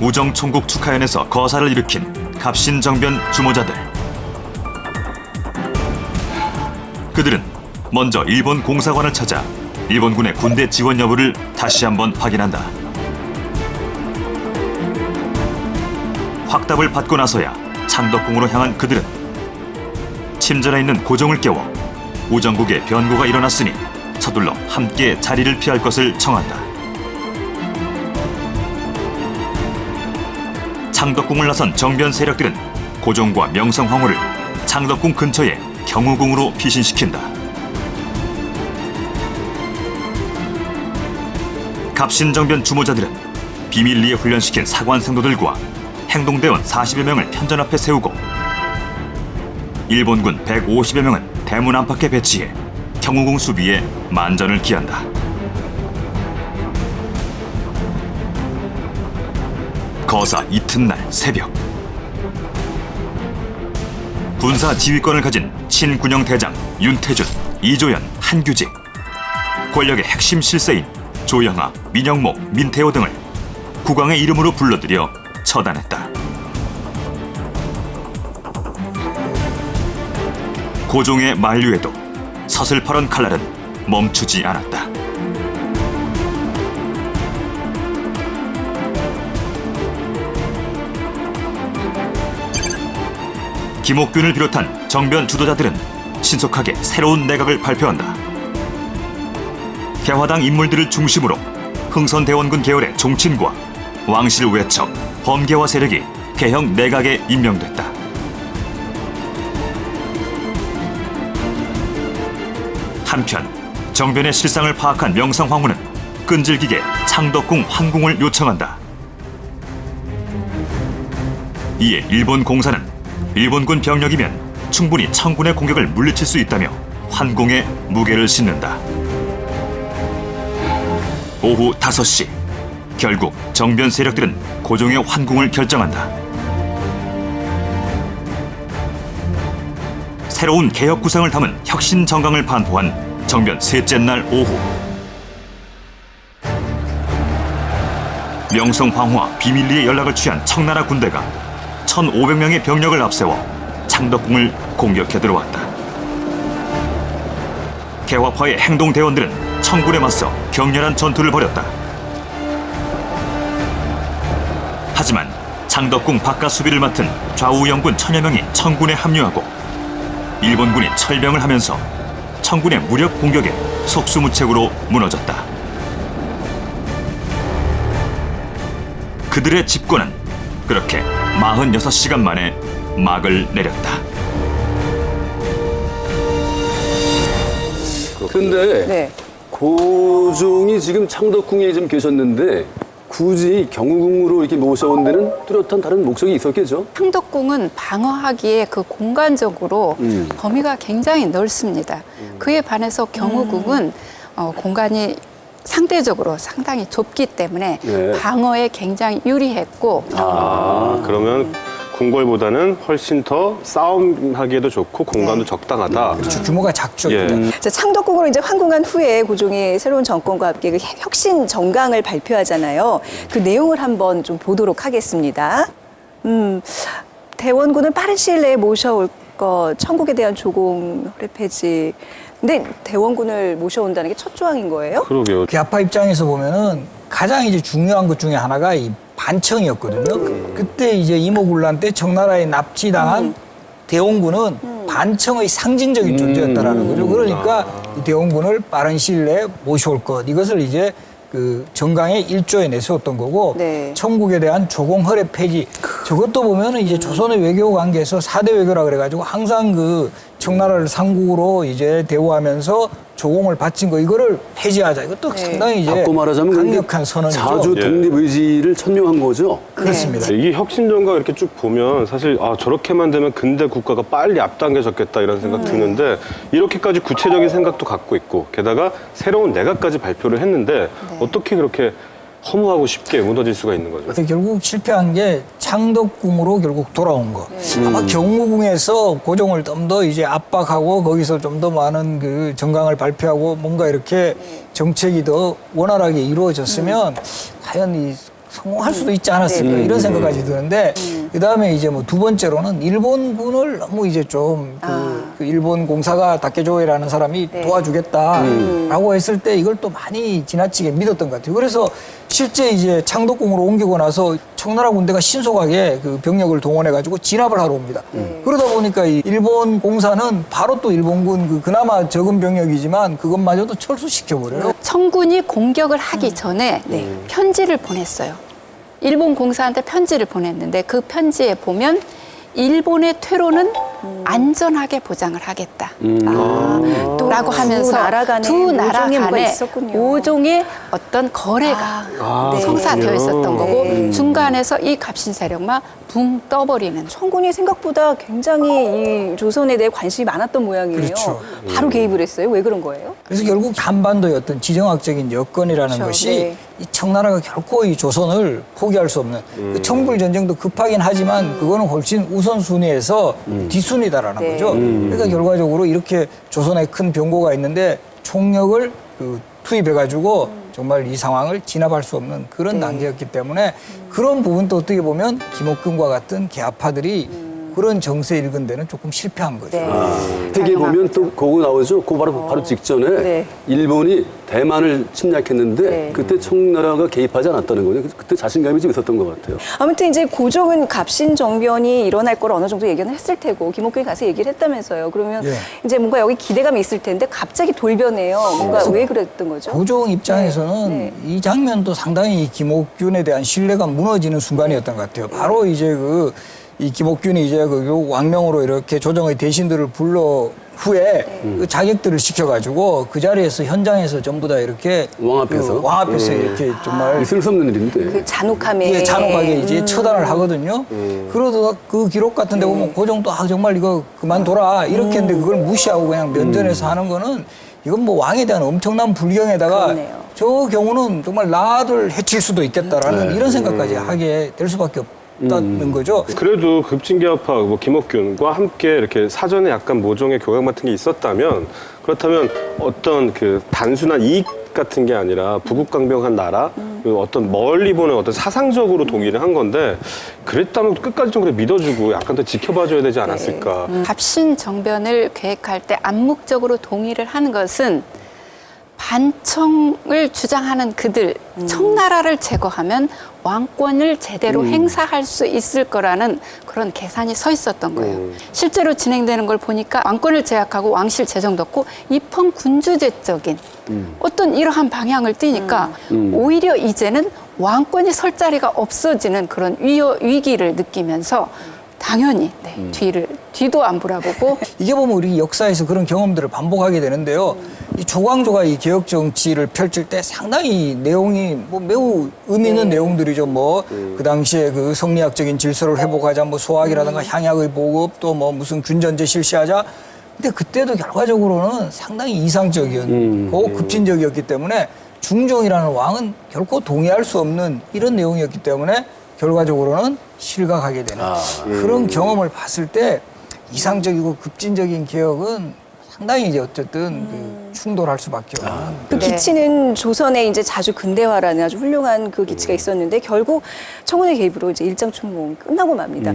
우정총국 축하연에서 거사를 일으킨 갑신정변 주모자들. 그들은 먼저 일본 공사관을 찾아 일본군의 군대 지원 여부를 다시 한번 확인한다. 확답을 받고 나서야 창덕궁으로 향한 그들은 침전해 있는 고종을 깨워 우정국의 변고가 일어났으니 서둘러 함께 자리를 피할 것을 청한다. 창덕궁을 나선 정변 세력들은 고종과 명성황후를 창덕궁 근처의 경우궁으로 피신시킨다. 갑신정변 주모자들은 비밀리에 훈련시킨 사관생도들과 행동대원 40여 명을 편전 앞에 세우고 일본군 150여 명은 대문 안팎에 배치해 경우궁 수비에 만전을 기한다. 거사 이튿날 새벽, 군사 지휘권을 가진 친군영 대장 윤태준, 이조연, 한규직, 권력의 핵심 실세인 조영하, 민영목, 민태호 등을 국왕의 이름으로 불러들여 처단했다. 고종의 만류에도 서슬퍼런 칼날은 멈추지 않았다. 김옥균을 비롯한 정변 주도자들은 신속하게 새로운 내각을 발표한다. 개화당 인물들을 중심으로 흥선대원군 계열의 종친과 왕실 외척, 범계화 세력이 개형 내각에 임명됐다. 한편 정변의 실상을 파악한 명성황후는 끈질기게 창덕궁 환궁을 요청한다. 이에 일본 공사는 일본군 병력이면 충분히 청군의 공격을 물리칠 수 있다며 환궁에 무게를 싣는다. 오후 5시, 결국 정변 세력들은 고종의 환궁을 결정한다. 새로운 개혁 구상을 담은 혁신 정강을 반포한 정변 셋째 날 오후, 명성황후와 비밀리에 연락을 취한 청나라 군대가 1,500명의 병력을 앞세워 창덕궁을 공격해 들어왔다. 개화파의 행동대원들은 청군에 맞서 격렬한 전투를 벌였다. 하지만 창덕궁 바깥 수비를 맡은 좌우영군 1,000여 명이 청군에 합류하고 일본군이 철병을 하면서 청군의 무력 공격에 속수무책으로 무너졌다. 그들의 집권은 그렇게 46시간 만에 막을 내렸다. 근데 네. 고종이 지금 창덕궁에 좀 계셨는데 굳이 경우궁으로 이렇게 모셔온 데는 뚜렷한 다른 목적이 있었겠죠? 창덕궁은 방어하기에 그 공간적으로 범위가 굉장히 넓습니다. 그에 반해서 경우궁은 공간이 상대적으로 상당히 좁기 때문에 네. 방어에 굉장히 유리했고 그러면 궁궐보다는 훨씬 더 싸움하기에도 좋고 공간도 적당하다. 그렇죠. 규모가 작죠. 예. 자, 창덕궁으로 이제 환궁한 후에 고종이 새로운 정권과 함께 그 혁신 정강을 발표하잖아요. 그 내용을 한번 좀 보도록 하겠습니다. 대원군을 빠른 시일 내에 모셔올 것, 천국에 대한 조공, 허례 폐지. 근데 대원군을 모셔온다는 게 첫 조항인 거예요? 그러게요. 개화파 입장에서 보면은 가장 이제 중요한 것 중에 하나가 이 반청이었거든요. 그때 이제 이모군란 때 청나라에 납치당한 대원군은 반청의 상징적인 존재였다라는 거죠. 그러니까 이 대원군을 빠른 시일 내에 모셔올 것. 이것을 이제 그 정강의 1조에 내세웠던 거고 네. 청국에 대한 조공 허례 폐지 저것도 보면은 이제 조선의 외교 관계에서 4대 외교라 그래가지고 항상 그 청나라를 상국으로 이제 대우하면서 조공을 바친 거 이거를 폐지하자. 이것도 상당히 이제 바꿔 말하자면 강력한 선언이죠. 자주 독립 의지를 천명한 거죠. 그렇습니다. 이게 혁신정가 이렇게 쭉 보면 사실 저렇게만 되면 근대 국가가 빨리 앞당겨졌겠다 이런 생각 드는데 이렇게까지 구체적인 생각도 갖고 있고 게다가 새로운 내각까지 발표를 했는데 어떻게 그렇게 허무하고 쉽게 무너질 수가 있는 거죠. 그래서 결국 실패한 게 창덕궁으로 결국 돌아온 거. 아마 경무궁에서 고종을 좀 더 이제 압박하고 거기서 좀 더 많은 그 정강을 발표하고 뭔가 이렇게 정책이 더 원활하게 이루어졌으면 과연 이 성공할 수도 있지 않았을까 이런 생각까지 드는데 그다음에 이제 뭐 두 번째로는 일본군을 너무 이제 좀 그 일본 공사가 다케조이라는 사람이 도와주겠다라고 했을 때 이걸 또 많이 지나치게 믿었던 것 같아요. 그래서 실제 이제 창덕궁으로 옮기고 나서 청나라 군대가 신속하게 그 병력을 동원해가지고 진압을 하러 옵니다. 그러다 보니까 이 일본 공사는 바로 또 일본군 그나마 적은 병력이지만 그것마저도 철수시켜버려요. 청군이 공격을 하기 전에 편지를 보냈어요. 일본 공사한테 편지를 보냈는데 그 편지에 보면 일본의 퇴로는 안전하게 보장을 하겠다. 라고 하면서 두 나라 간에 있었군요. 5종의 어떤 거래가 성사되어 있었던 거고 중간에서 이 갑신 세력만 붕 떠버리는. 청군이 생각보다 굉장히 이 조선에 대해 관심이 많았던 모양이에요. 그렇죠. 바로 개입을 했어요. 왜 그런 거예요? 그래서 결국 한반도의 어떤 지정학적인 여건이라는 그렇죠. 것이 네. 이 청나라가 결코 이 조선을 포기할 수 없는 그 청불 전쟁도 급하긴 하지만 그거는 훨씬 우선순위에서 뒷순위다라는 네. 거죠. 그러니까 결과적으로 이렇게 조선에 큰 병고가 있는데 총력을 투입해가지고 정말 이 상황을 진압할 수 없는 그런 단계였기 때문에 그런 부분도 어떻게 보면 김옥균과 같은 개화파들이 그런 정세 읽은 데는 조금 실패한 거죠. 네. 책에 보면 또 그거 나오죠. 그 바로 직전에 네. 일본이 대만을 침략했는데 네. 그때 청나라가 개입하지 않았다는 거죠. 그때 자신감이 좀 있었던 것 같아요. 아무튼 이제 고종은 갑신 정변이 일어날 걸 어느 정도 예견을 했을 테고 김옥균이 가서 얘기를 했다면서요. 그러면 예. 이제 뭔가 여기 기대감이 있을 텐데 갑자기 돌변해요. 뭔가 왜 그랬던 거죠? 고종 입장에서는 네. 이 장면도 상당히 김옥균에 대한 신뢰가 무너지는 순간이었던 것 같아요. 바로 이제 이 김옥균이 이제 그 왕명으로 이렇게 조정의 대신들을 불러 후에 그 자객들을 시켜가지고 그 자리에서 현장에서 전부 다 이렇게 왕 앞에서? 왕 앞에서 이렇게 정말 있을 수 없는 일인데. 그 잔혹함에 이게 잔혹하게 이제 처단을 하거든요. 그러다가 그 기록 같은 데 보면 고종도 정말 이거 그만둬라 이렇게 했는데 그걸 무시하고 그냥 면전에서 하는 거는 이건 뭐 왕에 대한 엄청난 불경에다가 그러네요. 저 경우는 정말 나를 해칠 수도 있겠다라는 이런 생각까지 하게 될 수밖에 없다는 거죠. 그래도 급진개화파 뭐 김옥균과 함께 이렇게 사전에 약간 모종의 교감 같은 게 있었다면 그렇다면 어떤 그 단순한 이익 같은 게 아니라 부국강병한 나라 그 어떤 멀리 보는 어떤 사상적으로 동의를 한 건데 그랬다면 끝까지 좀 그래 믿어주고 약간 더 지켜봐줘야 되지 않았을까. 갑신 정변을 계획할 때 암묵적으로 동의를 하는 것은 반청을 주장하는 그들, 청나라를 제거하면 왕권을 제대로 행사할 수 있을 거라는 그런 계산이 서 있었던 거예요. 실제로 진행되는 걸 보니까 왕권을 제약하고 왕실 재정도 없고 입헌군주제적인 어떤 이러한 방향을 띠니까 오히려 이제는 왕권이 설 자리가 없어지는 그런 위기를 느끼면서 당연히 뒤도 안 돌아보고 이게 보면 우리 역사에서 그런 경험들을 반복하게 되는데요. 이 조광조가 이 개혁 정치를 펼칠 때 상당히 내용이 뭐 매우 의미 있는 내용들이죠. 뭐 그 당시에 그 성리학적인 질서를 회복하자, 뭐 소학이라든가 향약의 보급, 또 뭐 무슨 균전제 실시하자. 근데 그때도 결과적으로는 상당히 이상적이었고 급진적이었기 때문에 중종이라는 왕은 결코 동의할 수 없는 이런 내용이었기 때문에 결과적으로는 실각하게 되는 그런 경험을 봤을 때 이상적이고 급진적인 개혁은 상당히 이제 어쨌든 그 충돌할 수밖에 없는. 그 기치는 조선의 이제 자주 근대화라는 아주 훌륭한 그 기치가 있었는데 결국 청군의 개입으로 이제 일장춘몽 끝나고 맙니다.